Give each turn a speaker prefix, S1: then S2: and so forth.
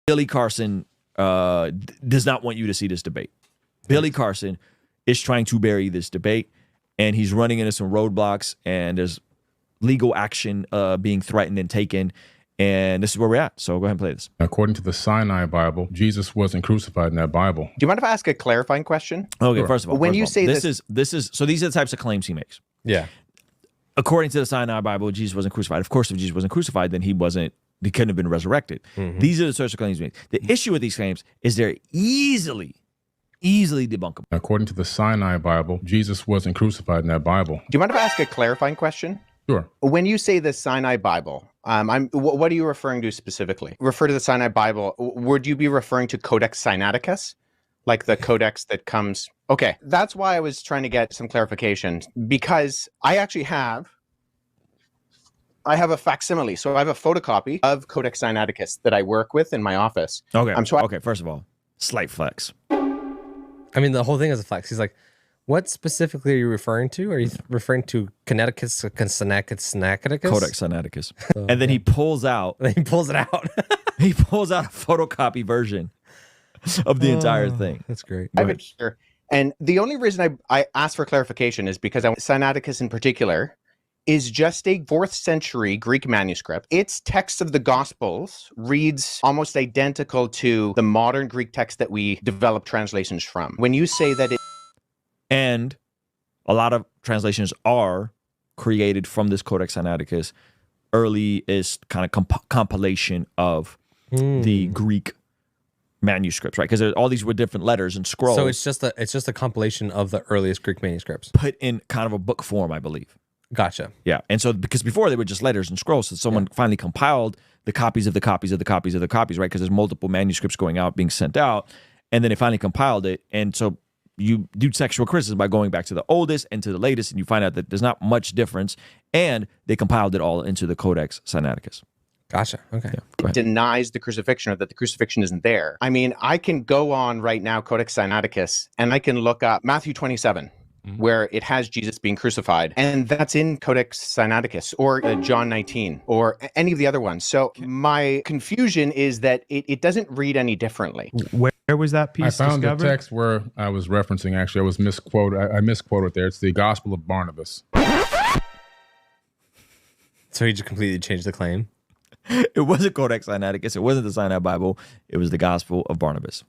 S1: Billy Carson does not want you to see this debate. Billy Carson is trying to bury this debate, and he's running into some roadblocks, and there's legal action being threatened and taken, and this is where we're at. So go ahead and play this.
S2: According to the Sinai Bible, Jesus wasn't crucified in that Bible.
S3: Do you mind if I ask a clarifying question?
S1: Okay,
S2: Sure.
S1: first of all,
S3: When you say
S1: this is so these are the types of claims he makes.
S4: Yeah.
S1: According to the Sinai Bible, Jesus wasn't crucified. Of course, if Jesus wasn't crucified, then he couldn't have been resurrected. These are the sorts of claims he makes. The issue with these claims is they're easily debunkable.
S2: According to the Sinai Bible, Jesus wasn't crucified in that Bible.
S3: Do you mind if I ask a clarifying question?
S2: Sure.
S3: When you say the Sinai Bible, what are you referring to specifically? Refer to the Sinai Bible. Would you be referring to Codex Sinaiticus? Like the codex that comes... Okay, that's why I was trying to get some clarification, because I actually have a facsimile. So I have a photocopy of Codex Sinaiticus that I work with in my office.
S1: Okay. Okay, first of all, slight flex.
S4: I mean, the whole thing is a flex. He's like, what specifically are you referring to? Are you referring to Connecticus, Sinaiticus?
S1: Codex Sinaiticus. And then he pulls out...
S4: Then he pulls it out.
S1: He pulls out a photocopy version of the entire thing.
S4: That's great.
S3: I have it here. And the only reason I asked for clarification is because Sinaiticus in particular is just a 4th century Greek manuscript. Its text of the Gospels reads almost identical to the modern Greek text that we develop translations from. When you say that it...
S1: And a lot of translations are created from this Codex Sinaiticus, earliest kind of compilation of the Greek manuscripts, right? Because all these were different letters and scrolls.
S4: So it's just a compilation of the earliest Greek manuscripts
S1: put in kind of a book form, I believe.
S4: Gotcha.
S1: Yeah. And so because before they were just letters and scrolls, so someone finally compiled the copies of the copies of the copies of the copies, right? Because there's multiple manuscripts going out, being sent out. And then they finally compiled it. And so you do textual criticism by going back to the oldest and to the latest, and you find out that there's not much difference. And they compiled it all into the Codex Sinaiticus.
S4: Gotcha. Okay.
S1: Yeah,
S3: denies the crucifixion, or that the crucifixion isn't there. I mean, I can go on right now, Codex Sinaiticus, and I can look up Matthew 27, where it has Jesus being crucified. And that's in Codex Sinaiticus, or John 19, or any of the other ones. So my confusion is that it doesn't read any differently.
S5: Where was that piece
S2: I found
S5: discovered?
S2: the text where I was referencing, actually. I was misquoted. I misquoted there. It's the Gospel of Barnabas.
S4: So he just completely changed the claim?
S1: It wasn't Codex Sinaiticus. It wasn't the Sinai Bible. It was the Gospel of Barnabas.